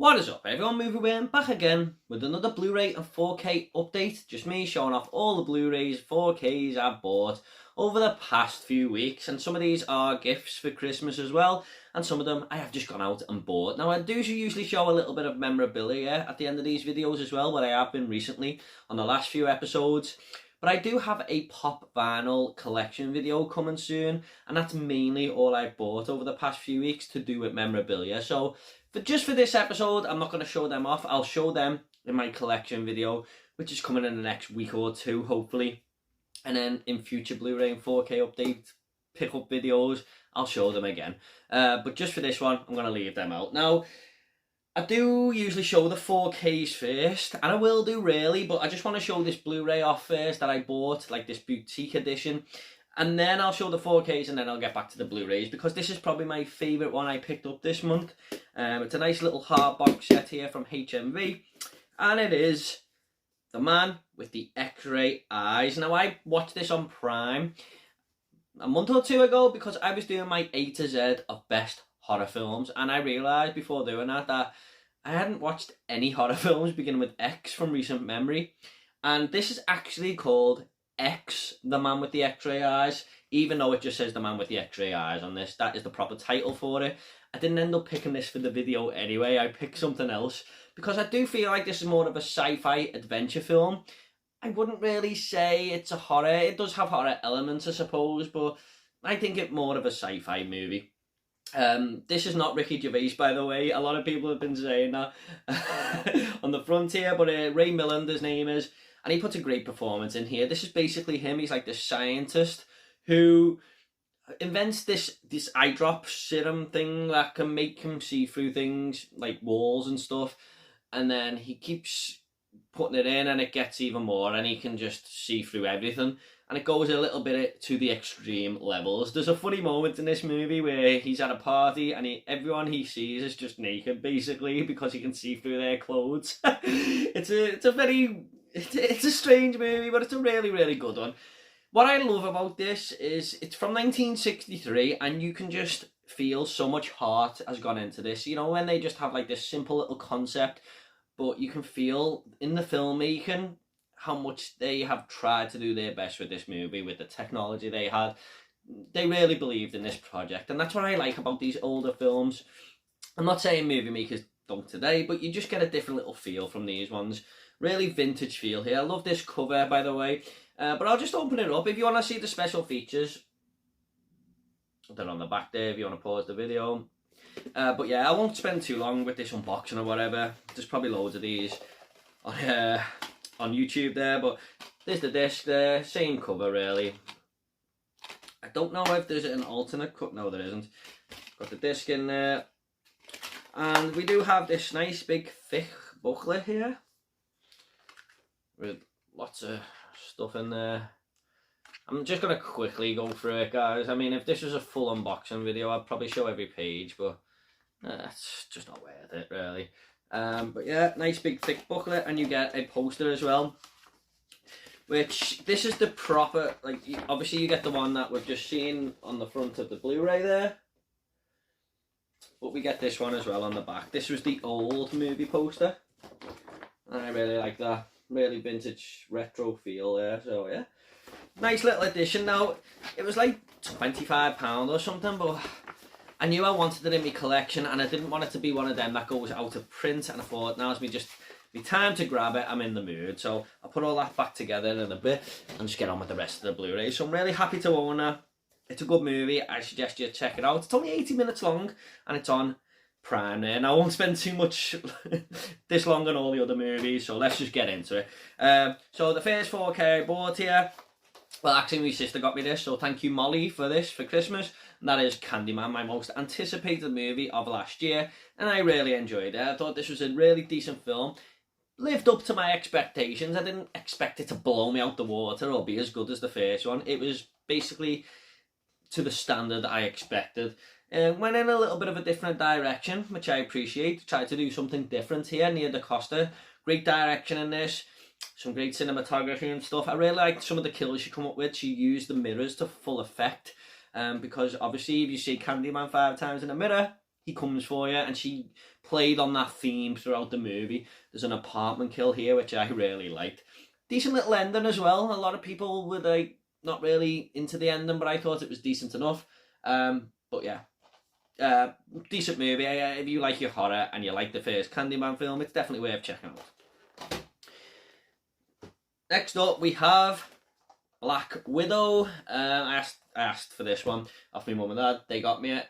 What is up everyone, Movie Worm back again with another Blu-ray and 4K update. Just me showing off all the Blu-rays, 4Ks I've bought over the past few weeks, and some of these are gifts for Christmas as well, and some of them I have just gone out and bought. Now I do usually show a little bit of memorabilia at the end of these videos as well, what I have been recently on the last few episodes. But I do have a pop vinyl collection video coming soon, and that's mainly all I've bought over the past few weeks to do with memorabilia. So just for this episode, I'm not going to show them off. I'll show them in my collection video, which is coming in the next week or two, hopefully. And then in future Blu-ray and 4K update pick-up videos, I'll show them again. But just for this one, I'm going to leave them out. Now, I do usually show the 4Ks first, and I will do really, but I just want to show this Blu-ray off first that I bought, like this boutique edition. And then I'll show the 4Ks and then I'll get back to the Blu-rays, because this is probably my favourite one I picked up this month. It's a nice little hard box set here from HMV, and it is The Man with the Xray Eyes. Now I watched this on Prime a month or two ago because I was doing my A to Z of best horror films, and I realised before doing that I hadn't watched any horror films beginning with X from recent memory, and this is actually called X, The Man with the Xray Eyes, even though it just says The Man with the Xray Eyes on this. That is the proper title for it. I didn't end up picking this for the video anyway. I picked something else because I do feel like this is more of a sci-fi adventure film. I wouldn't really say it's a horror. It does have horror elements, I suppose, but I think it's more of a sci-fi movie. This is not Ricky Gervais, by the way. A lot of people have been saying that on the front here, but Ray Milland, his name is, and he puts a great performance in here. This is basically him. He's like the scientist who invents this eye drop serum thing that can make him see through things like walls and stuff, and then he keeps putting it in and it gets even more, and he can just see through everything, and it goes a little bit to the extreme levels. There's a funny moment in this movie where he's at a party and everyone he sees is just naked basically because he can see through their clothes. It's a strange movie, but it's a really, really good one. What I love about this is it's from 1963, and you can just feel so much heart has gone into this. You know, when they just have like this simple little concept, but you can feel in the filmmaking how much they have tried to do their best with this movie, with the technology they had. They really believed in this project, and that's what I like about these older films. I'm not saying movie makers don't today, but you just get a different little feel from these ones. Really vintage feel here. I love this cover, by the way. But I'll just open it up. If you want to see the special features, they're on the back there if you want to pause the video. But yeah, I won't spend too long with this unboxing or whatever. There's probably loads of these on YouTube there. But there's the disc there. Same cover, really. I don't know if there's an alternate cut. No, there isn't. Got the disc in there. And we do have this nice big thick booklet here with lots of stuff in there. I'm just going to quickly go through it, guys. I mean, if this was a full unboxing video, I'd probably show every page, but it's just not worth it, really. But yeah, nice big thick booklet, and you get a poster as well, which this is the proper, like, obviously you get the one that we've just seen on the front of the Blu-ray there, but we get this one as well on the back. This was the old movie poster, and I really like that. Really vintage retro feel there, so yeah, nice little addition. Now it was like £25 or something, but I knew I wanted it in my collection, and I didn't want it to be one of them that goes out of print, and I thought now's me time to grab it. I'm in the mood, so I'll put all that back together in a bit and just get on with the rest of the Blu-ray. So I'm really happy to own it. It's a good movie. I suggest you check it out. It's only 80 minutes long, and it's on Prime there, and I won't spend too much this long on all the other movies, so let's just get into it. So the first 4K I bought here, well, actually my sister got me this, so thank you Molly for this for Christmas, and that is Candyman, my most anticipated movie of last year, and I really enjoyed it. I thought this was a really decent film, lived up to my expectations. I didn't expect it to blow me out the water or be as good as the first one. It was basically to the standard I expected. Went in a little bit of a different direction, which I appreciate. Tried to do something different here near the Costa. Great direction in this. Some great cinematography and stuff. I really liked some of the kills she come up with. She used the mirrors to full effect. Because obviously if you see Candyman 5 times in a mirror, he comes for you, and she played on that theme throughout the movie. There's an apartment kill here, which I really liked. Decent little ending as well. A lot of people were like not really into the ending, but I thought it was decent enough. But yeah, decent movie. If you like your horror and you like the first Candyman film, it's definitely worth checking out. Next up, we have Black Widow. I asked for this one off my mum and dad. They got me it.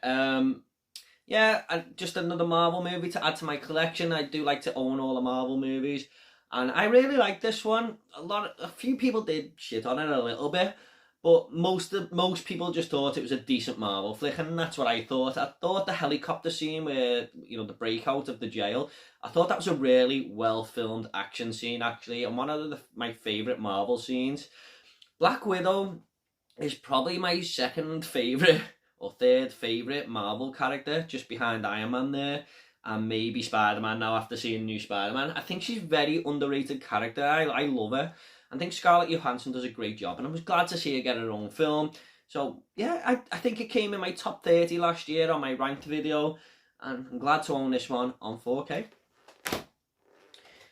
Yeah, and just another Marvel movie to add to my collection. I do like to own all the Marvel movies, and I really like this one. A few people did shit on it a little bit, but most people just thought it was a decent Marvel flick, and that's what I thought. I thought the helicopter scene where, you know, the breakout of the jail, I thought that was a really well filmed action scene actually, and one of my favourite Marvel scenes. Black Widow is probably my second favourite or third favourite Marvel character, just behind Iron Man there, and maybe Spider-Man now after seeing new Spider-Man. I think she's a very underrated character. I love her. I think Scarlett Johansson does a great job, and I was glad to see her get her own film. So yeah, I think it came in my top 30 last year on my ranked video, and I'm glad to own this one on 4K.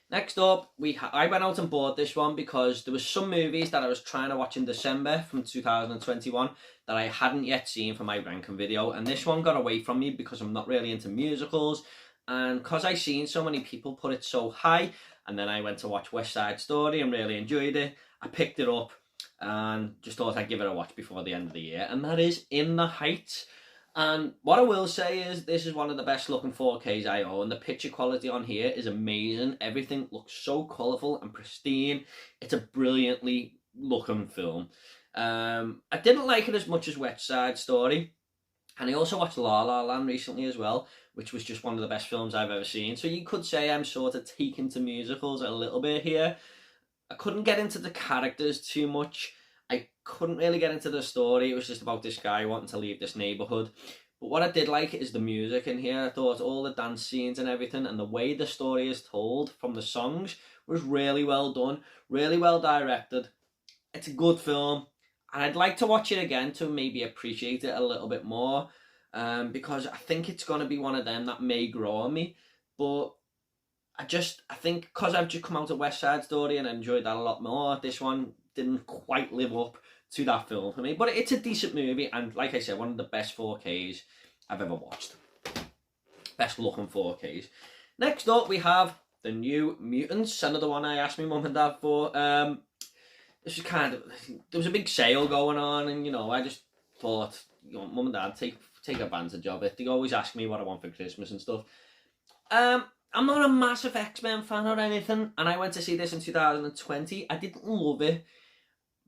Next up, I went out and bought this one because there was some movies that I was trying to watch in December from 2021 that I hadn't yet seen for my ranking video, and this one got away from me because I'm not really into musicals, and because I seen so many people put it so high, and then I went to watch West Side Story and really enjoyed it. I picked it up and just thought I'd give it a watch before the end of the year, and that is In the Heights. And what I will say is this is one of the best looking 4Ks I own. The picture quality on here is amazing. Everything looks so colourful and pristine. It's a brilliantly looking film. I didn't like it as much as West Side Story, and I also watched La La Land recently as well, which was just one of the best films I've ever seen. So you could say I'm sort of taken to musicals a little bit here. I couldn't get into the characters too much. I couldn't really get into the story. It was just about this guy wanting to leave this neighbourhood. But what I did like is the music in here. I thought all the dance scenes and everything, and the way the story is told from the songs, was really well done, really well directed. It's a good film, and I'd like to watch it again to maybe appreciate it a little bit more, because I think it's going to be one of them that may grow on me. But I think because I've just come out of West Side Story and I enjoyed that a lot more, this one didn't quite live up to that film for me. But it's a decent movie, and like I said, one of the best 4Ks I've ever watched. Best looking 4Ks. Next up, we have the New Mutants, another one I asked my mum and dad for. This was there was a big sale going on, and you know, I just thought, you know, mum and dad, take advantage of it. They always ask me what I want for Christmas and stuff. I'm not a massive X-Men fan or anything, and I went to see this in 2020. I didn't love it,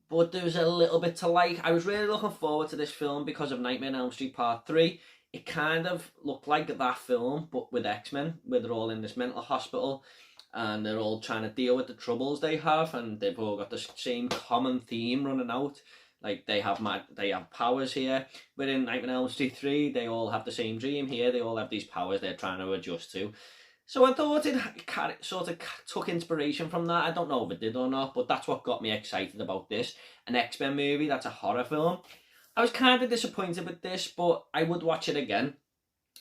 but there was a little bit to like. I was really looking forward to this film because of Nightmare on Elm Street Part 3. It kind of looked like that film, but with X-Men, where they're all in this mental hospital, and they're all trying to deal with the troubles they have, and they've all got the same common theme running out. Like, they have powers here. But in Nightmare on Elm Street 3, they all have the same dream. Here, they all have these powers they're trying to adjust to. So I thought it sort of took inspiration from that. I don't know if it did or not, but that's what got me excited about this. An X-Men movie that's a horror film. I was kind of disappointed with this, but I would watch it again.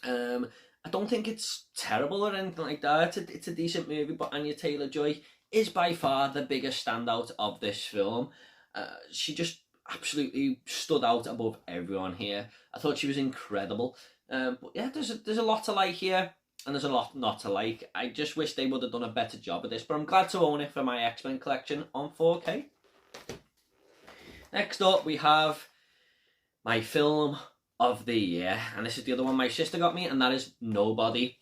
I don't think it's terrible or anything like that. It's a decent movie, but Anya Taylor-Joy is by far the biggest standout of this film. She just absolutely stood out above everyone here. I thought she was incredible. But yeah, there's a lot to like here, and there's a lot not to like. I just wish they would have done a better job of this, but I'm glad to own it for my X-Men collection on 4K. Next up, we have my film of the year, and this is the other one my sister got me, and that is Nobody.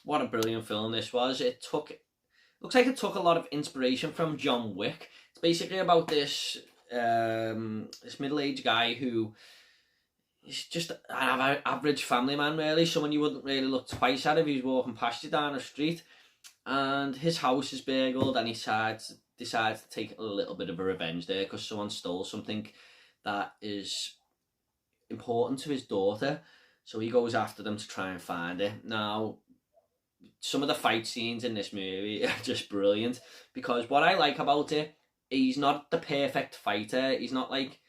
What a brilliant film this was. Looks like it took a lot of inspiration from John Wick. It's basically about this middle-aged guy who is just an average family man, really. Someone you wouldn't really look twice at if he was walking past you down the street. And his house is burgled, and he decides to take a little bit of a revenge there because someone stole something that is important to his daughter. So he goes after them to try and find it. Now, some of the fight scenes in this movie are just brilliant, because what I like about it, he's not the perfect fighter. He's not like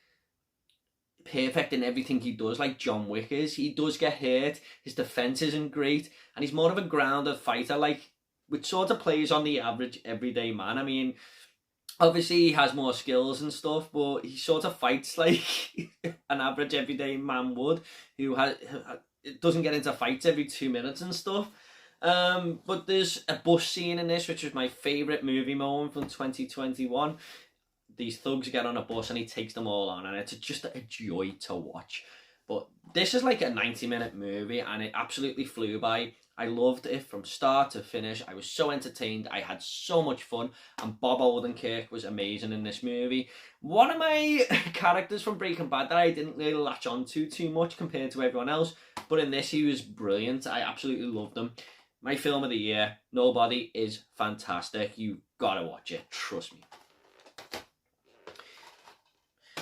perfect in everything he does, like John Wick is. He does get hurt, his defense isn't great, and he's more of a grounded fighter, like, which sort of plays on the average everyday man. I mean, obviously he has more skills and stuff, but he sort of fights like an average everyday man would, who doesn't get into fights every 2 minutes and stuff. But there's a bus scene in this, which was my favourite movie moment from 2021. These thugs get on a bus and he takes them all on, and it's just a joy to watch. But this is like a 90-minute movie, and it absolutely flew by. I loved it from start to finish. I was so entertained. I had so much fun, and Bob Odenkirk was amazing in this movie. One of my characters from Breaking Bad that I didn't really latch on to too much compared to everyone else, but in this he was brilliant. I absolutely loved him. My film of the year, Nobody, is fantastic. You gotta watch it, trust me.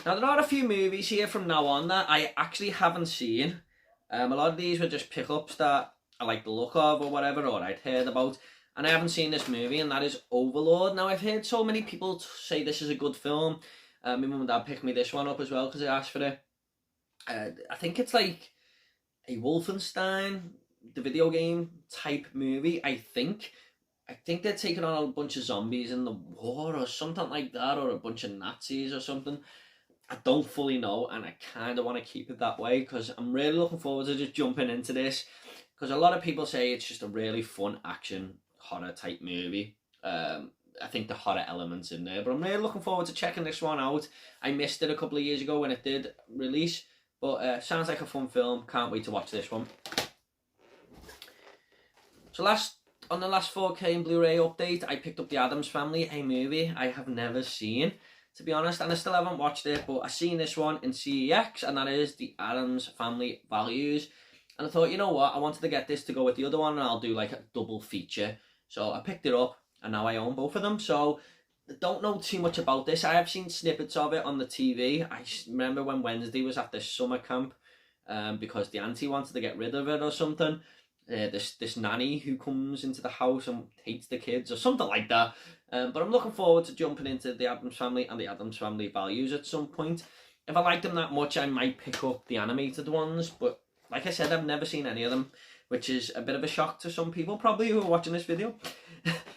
Now, there are a few movies here from now on that I actually haven't seen. A lot of these were just pickups that I like the look of or whatever, or I'd heard about, and I haven't seen this movie, and that is Overlord. Now, I've heard so many people say this is a good film. My mum and dad picked me this one up as well because I asked for it. I think it's like a Wolfenstein, the video game type movie, I think. I think they're taking on a bunch of zombies in the war or something like that, or a bunch of Nazis or something. I don't fully know, and I kind of want to keep it that way because I'm really looking forward to just jumping into this, because a lot of people say it's just a really fun action horror type movie. I think the horror elements in there, but I'm really looking forward to checking this one out. I missed it a couple of years ago when it did release, but sounds like a fun film. Can't wait to watch this one. So on the last 4K and Blu-ray update, I picked up The Addams Family, a movie I have never seen, to be honest, and I still haven't watched it, but I seen this one in CEX, and that is The Addams Family Values. And I thought, you know what, I wanted to get this to go with the other one, and I'll do like a double feature. So I picked it up, and now I own both of them. So I don't know too much about this. I have seen snippets of it on the TV. I remember when Wednesday was at this summer camp, because the auntie wanted to get rid of it or something. This nanny who comes into the house and hates the kids or something like that. But I'm looking forward to jumping into The Addams Family and The Addams Family Values at some point. If I like them that much, I might pick up the animated ones, but like I said, I've never seen any of them, which is a bit of a shock to some people probably who are watching this video.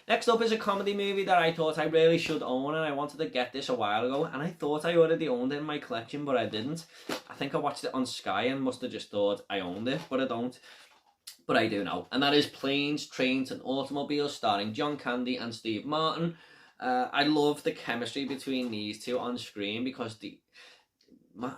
Next up is a comedy movie that I thought I really should own, and I wanted to get this a while ago, and I thought I already owned it in my collection, but I didn't. I think I watched it on Sky and must have just thought I owned it, but I don't. But I do now, and that is Planes, Trains and Automobiles, starring John Candy and Steve Martin. I love the chemistry between these two on screen, because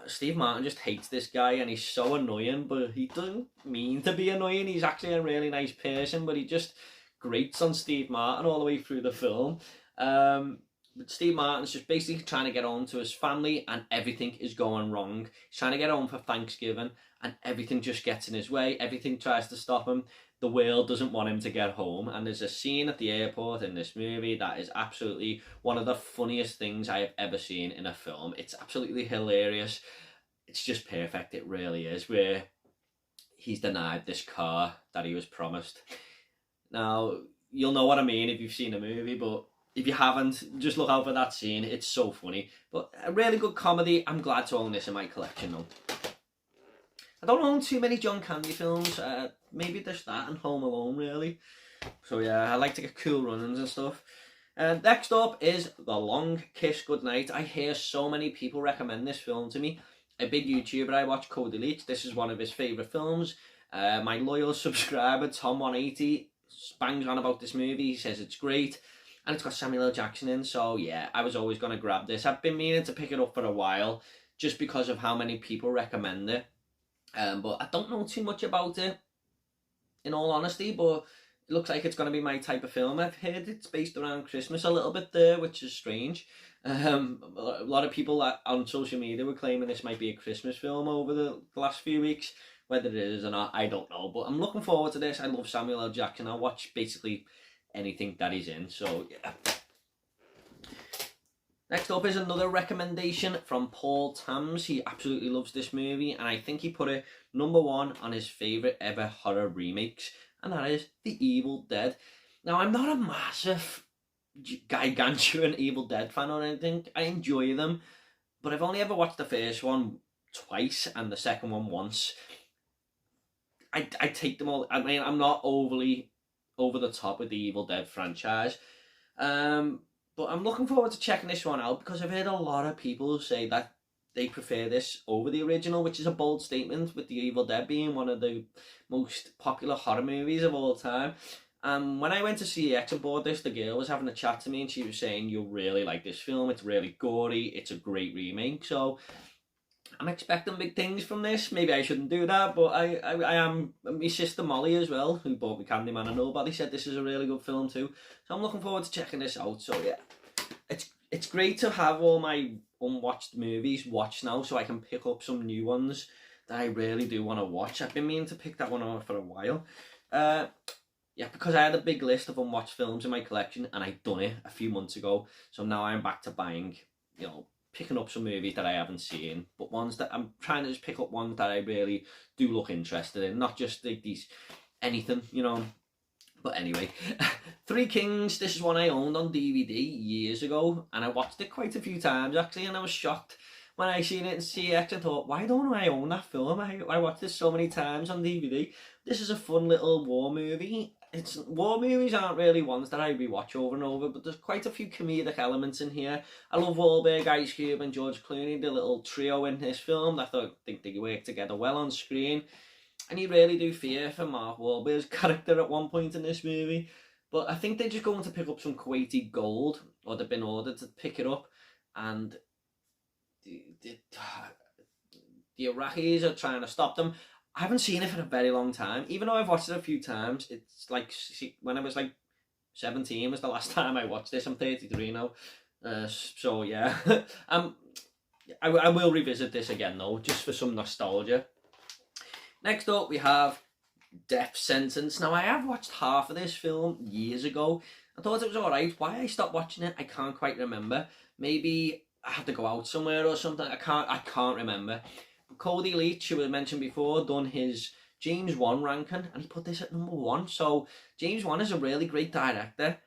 Steve Martin just hates this guy, and he's so annoying, but he doesn't mean to be annoying. He's actually a really nice person, but he just grates on Steve Martin all the way through the film. But Steve Martin's just basically trying to get home to his family, and everything is going wrong. He's trying to get home for Thanksgiving, and everything just gets in his way. Everything tries to stop him. The world doesn't want him to get home. And there's a scene at the airport in this movie that is absolutely one of the funniest things I have ever seen in a film. It's absolutely hilarious. It's just perfect. It really is, where he's denied this car that he was promised. Now, you'll know what I mean if you've seen the movie, but if you haven't, just look out for that scene. It's so funny. But a really good comedy. I'm glad to own this in my collection now. I don't own too many John Candy films. Maybe there's that and Home Alone, really. So yeah, I like to get cool run-ins and stuff. Next up is The Long Kiss Goodnight. I hear so many people recommend this film to me. A big YouTuber I watch, Cody Leach, this is one of his favourite films. My loyal subscriber, Tom180, bangs on about this movie. He says it's great. And it's got Samuel L. Jackson in, so yeah, I was always going to grab this. I've been meaning to pick it up for a while, just because of how many people recommend it. But I don't know too much about it, in all honesty, but it looks like it's going to be my type of film. I've heard it's based around Christmas a little bit there, which is strange. A lot of people on social media were claiming this might be a Christmas film over the last few weeks. Whether it is or not, I don't know. But I'm looking forward to this. I love Samuel L. Jackson. I watch basically anything that he's in, so yeah. Next up is another recommendation from Paul Tams. He absolutely loves this movie, and I think he put it #1 on his favourite ever horror remakes, and that is The Evil Dead. Now, I'm not a massive gigantuan Evil Dead fan or anything. I enjoy them, but I've only ever watched the first one twice and the second one once. I take them all. I mean, I'm not overly over the top with the Evil Dead franchise, but I'm looking forward to checking this one out because I've heard a lot of people say that they prefer this over the original, which is a bold statement, with the Evil Dead being one of the most popular horror movies of all time. When I went to see X and bought this, the girl was having a chat to me and she was saying, you'll really like this film, it's really gory, it's a great remake. So I'm expecting big things from this. Maybe I shouldn't do that, but I am. My sister Molly as well, who bought me Candyman and Nobody, said this is a really good film too. So I'm looking forward to checking this out. So yeah, it's great to have all my unwatched movies watched now, so I can pick up some new ones that I really do want to watch. I've been meaning to pick that one up for a while. Yeah, because I had a big list of unwatched films in my collection, and I'd done it a few months ago. So now I'm back to buying, picking up some movies that I haven't seen, but ones that I'm trying to just pick up ones that I really do look interested in, not just like these anything. But anyway, Three Kings, this is one I owned on DVD years ago, and I watched it quite a few times actually, and I was shocked when I seen it in CX. I thought, why don't I own that film? I watched this so many times on DVD. This is a fun little war movie. War movies aren't really ones that I rewatch over and over, but there's quite a few comedic elements in here. I love Wahlberg, Ice Cube and George Clooney, the little trio in this film. I think they work together well on screen. And you really do fear for Mark Wahlberg's character at one point in this movie. But I think they're just going to pick up some Kuwaiti gold, or they've been ordered to pick it up. And the Iraqis are trying to stop them. I haven't seen it for a very long time. Even though I've watched it a few times, it's like when I was like 17 was the last time I watched this. I'm 33 now. So yeah, I will revisit this again though, just for some nostalgia. Next up we have Death Sentence. Now I have watched half of this film years ago. I thought it was alright. Why I stopped watching it, I can't quite remember. Maybe I had to go out somewhere or something. I can't remember. But Cody Leach, who was mentioned before, done his James Wan ranking, and he put this at number 1. So James Wan is a really great director,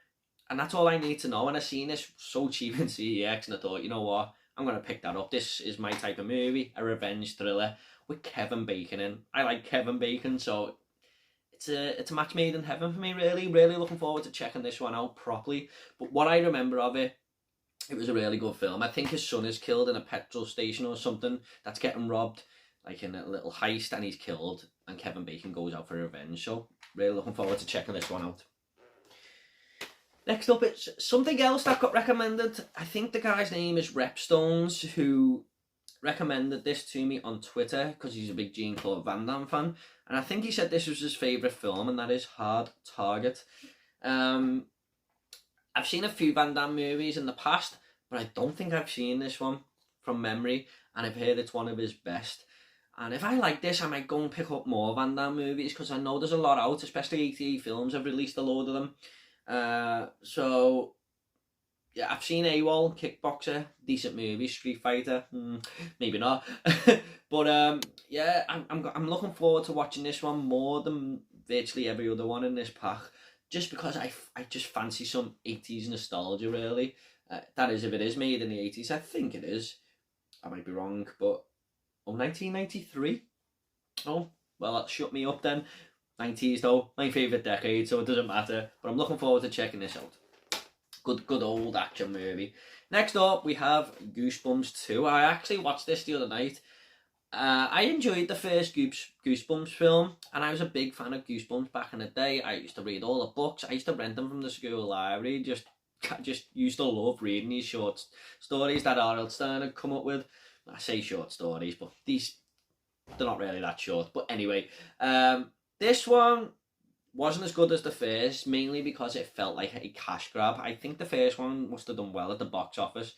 and that's all I need to know. And I seen this so cheap in CEX, and I thought, you know what, I'm gonna pick that up. This is my type of movie, a revenge thriller with Kevin Bacon in. I like Kevin Bacon, so it's a match made in heaven for me. Really looking forward to checking this one out properly. But what I remember of it, it was a really good film. I think his son is killed in a petrol station or something that's getting robbed, like in a little heist, and he's killed, and Kevin Bacon goes out for revenge. So really looking forward to checking this one out. Next up, it's something else that got recommended. I think the guy's name is Repstones, who recommended this to me on Twitter because he's a big Jean-Claude Van Damme fan, and I think he said this was his favourite film, and that is Hard Target. I've seen a few Van Damme movies in the past, but I don't think I've seen this one from memory, and I've heard it's one of his best. And if I like this, I might go and pick up more Van Damme movies, because I know there's a lot out, especially 88 Films have released a load of them. So yeah, I've seen AWOL, Kickboxer, decent movie, Street Fighter, maybe not. But yeah, I'm looking forward to watching this one more than virtually every other one in this pack, just because I just fancy some 80s nostalgia, really. That is, if it is made in the 80s, I think it is. I might be wrong, but 1993? Oh, well, that shut me up then. 90s though, my favourite decade, so it doesn't matter. But I'm looking forward to checking this out. Good old action movie. Next up, we have Goosebumps 2. I actually watched this the other night. I enjoyed the first Goosebumps film, and I was a big fan of Goosebumps back in the day. I used to read all the books. I used to rent them from the school library. Just used to love reading these short stories that R.L. Stine had come up with. I say short stories, but they're not really that short. But anyway, this one wasn't as good as the first, mainly because it felt like a cash grab. I think the first one must have done well at the box office,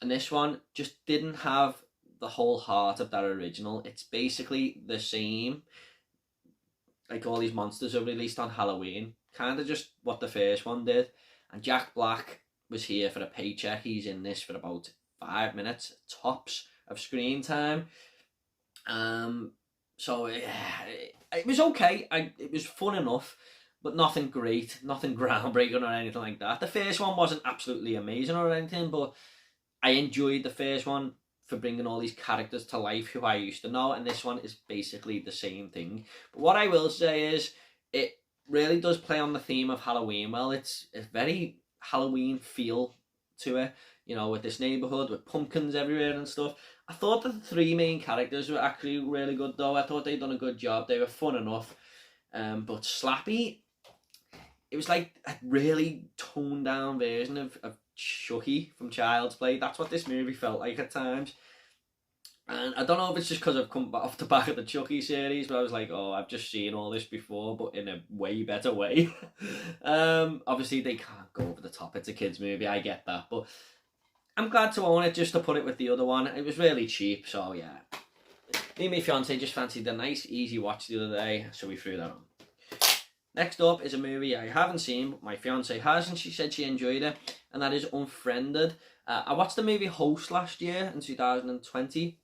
and this one just didn't have the whole heart of that original. It's basically the same, like all these monsters are released on Halloween, kind of just what the first one did. And Jack Black was here for a paycheck. He's in this for about 5 minutes tops of screen time. So it was okay. It was fun enough, but nothing great, nothing groundbreaking or anything like that. The first one wasn't absolutely amazing or anything, but I enjoyed the first one for bringing all these characters to life who I used to know, and this one is basically the same thing. But what I will say is, it really does play on the theme of Halloween well. It's a very Halloween feel to it, you know, with this neighborhood with pumpkins everywhere and stuff. I thought that the three main characters were actually really good though. I thought they'd done a good job. They were fun enough. But Slappy, it was like a really toned down version of Chucky from Child's Play. That's what this movie felt like at times. And I don't know if it's just because I've come off the back of the Chucky series, but I was like, oh, I've just seen all this before, but in a way better way. Obviously, they can't go over the top. It's a kid's movie, I get that. But I'm glad to own it just to put it with the other one. It was really cheap, so yeah. Me and my fiance just fancied a nice, easy watch the other day, so we threw that on. Next up is a movie I haven't seen, but my fiance has, and she said she enjoyed it, and that is Unfriended. I watched the movie Host last year in 2020.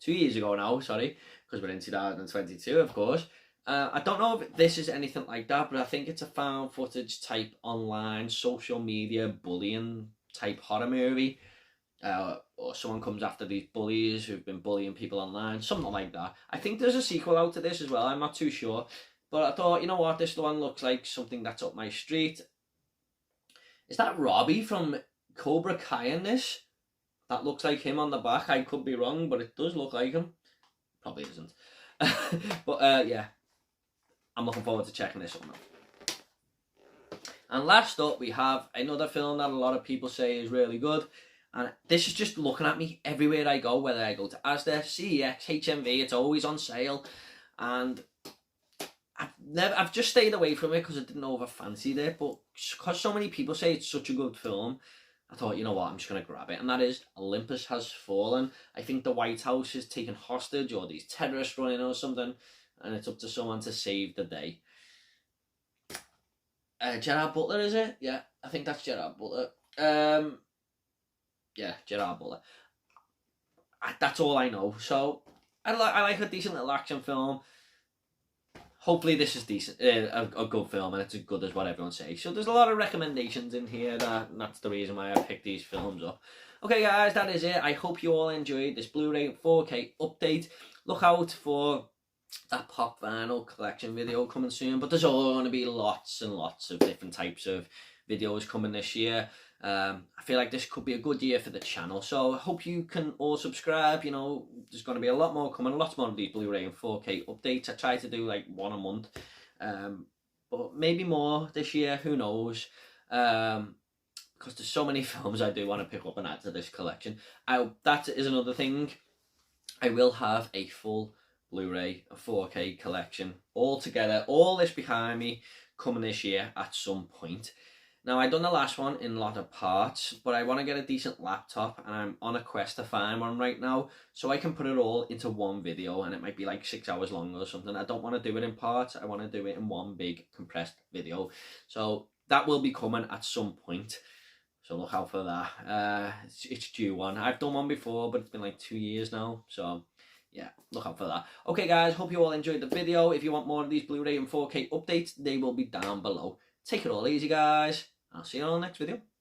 2 years ago now, sorry, because we're in 2022, of course. I don't know if this is anything like that, but I think it's a found footage type online social media bullying type horror movie. Or someone comes after these bullies who've been bullying people online, something like that. I think there's a sequel out to this as well, I'm not too sure. But I thought, you know what, this one looks like something that's up my street. Is that Robbie from Cobra Kai in this? That looks like him on the back. I could be wrong, but it does look like him. Probably isn't. But yeah, I'm looking forward to checking this one out. And last up, we have another film that a lot of people say is really good. And this is just looking at me everywhere I go, whether I go to Asda, CEX, HMV, it's always on sale. And I've just stayed away from it because I didn't know if I fancied it. But because so many people say it's such a good film, I thought, you know what, I'm just going to grab it. And that is Olympus Has Fallen. I think the White House is taken hostage, or these terrorists running or something, and it's up to someone to save the day. Gerard Butler, is it? Yeah, I think that's Gerard Butler. Yeah, Gerard Butler. That's all I know. So, I like a decent little action film. Hopefully this is decent, a good film, and it's as good as what everyone says. So there's a lot of recommendations in here, and that's the reason why I picked these films up. Okay guys, that is it. I hope you all enjoyed this Blu-ray 4K update. Look out for that pop vinyl collection video coming soon, but there's all going to be lots and lots of different types of videos coming this year. I feel like this could be a good year for the channel, so I hope you can all subscribe. You know, there's going to be a lot more coming, lots more of these Blu-ray and 4K updates. I try to do like one a month, but maybe more this year, who knows, because there's so many films I do want to pick up and add to this collection. That is another thing. I will have a full Blu-ray and 4K collection all together, all this behind me, coming this year at some point. Now, I've done the last one in a lot of parts, but I want to get a decent laptop, and I'm on a quest to find one right now, so I can put it all into one video, and it might be like 6 hours long or something. I don't want to do it in parts. I want to do it in one big compressed video. So that will be coming at some point. So look out for that. It's due one. I've done one before, but it's been like 2 years now. So yeah, look out for that. Okay, guys, hope you all enjoyed the video. If you want more of these Blu-ray and 4K updates, they will be down below. Take it all easy, guys. I'll see you on the next video.